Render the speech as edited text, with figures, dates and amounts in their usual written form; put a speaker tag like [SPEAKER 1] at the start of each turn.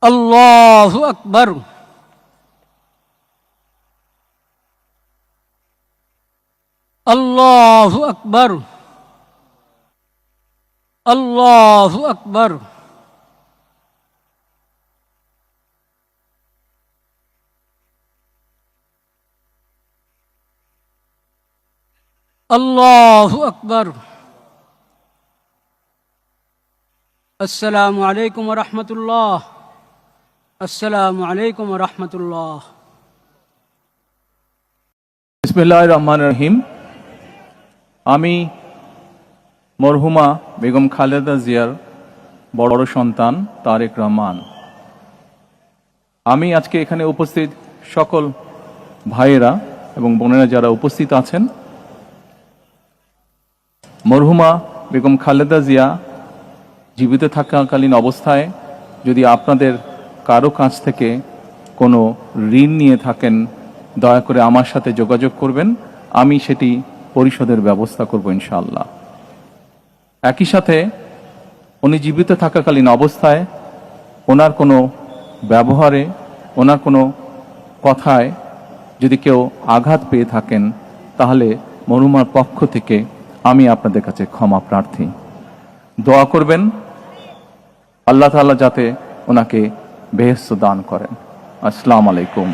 [SPEAKER 1] আল্লাহু আকবার। আল্লাহু আকবার। আল্লাহু আকবার। আল্লাহু আকবার। আসসালামু আলাইকুম ওয়া রাহমাতুল্লাহ। আসসালামু আলাইকুম ওয়া রাহমাতুল্লাহ।
[SPEAKER 2] বিসমিল্লাহির রহমানির রহিম। আমি মরহুমা বেগম খালেদা জিয়ার বড় সন্তান তারেক রহমান। আমি আজকে এখানে উপস্থিত সকল ভাইয়েরা এবং বোনেরা যারা উপস্থিত আছেন, মরহুমা বেগম খালেদা জিয়া জীবিত থাকাকালীন অবস্থায় যদি আপনাদের কারো কাছ থেকে কোনো ঋণ নিয়ে থাকেন, দয়া করে আমার সাথে যোগাযোগ করবেন, আমি সেটি পরিশোধের ব্যবস্থা করব ইনশাআল্লাহ। একই সাথে উনি জীবিত থাকাকালীন অবস্থায় ওনার কোনো ব্যবহারে, ওনার কোনো কথায় যদি কেউ আঘাত পেয়ে থাকেন, তাহলে মরহুমার পক্ষ থেকে আমি আপনাদের কাছে ক্ষমা প্রার্থী। দোয়া করবেন আল্লাহ তাআলা যাতে ওনাকে বেহেশত দান করেন। আসসালামু আলাইকুম।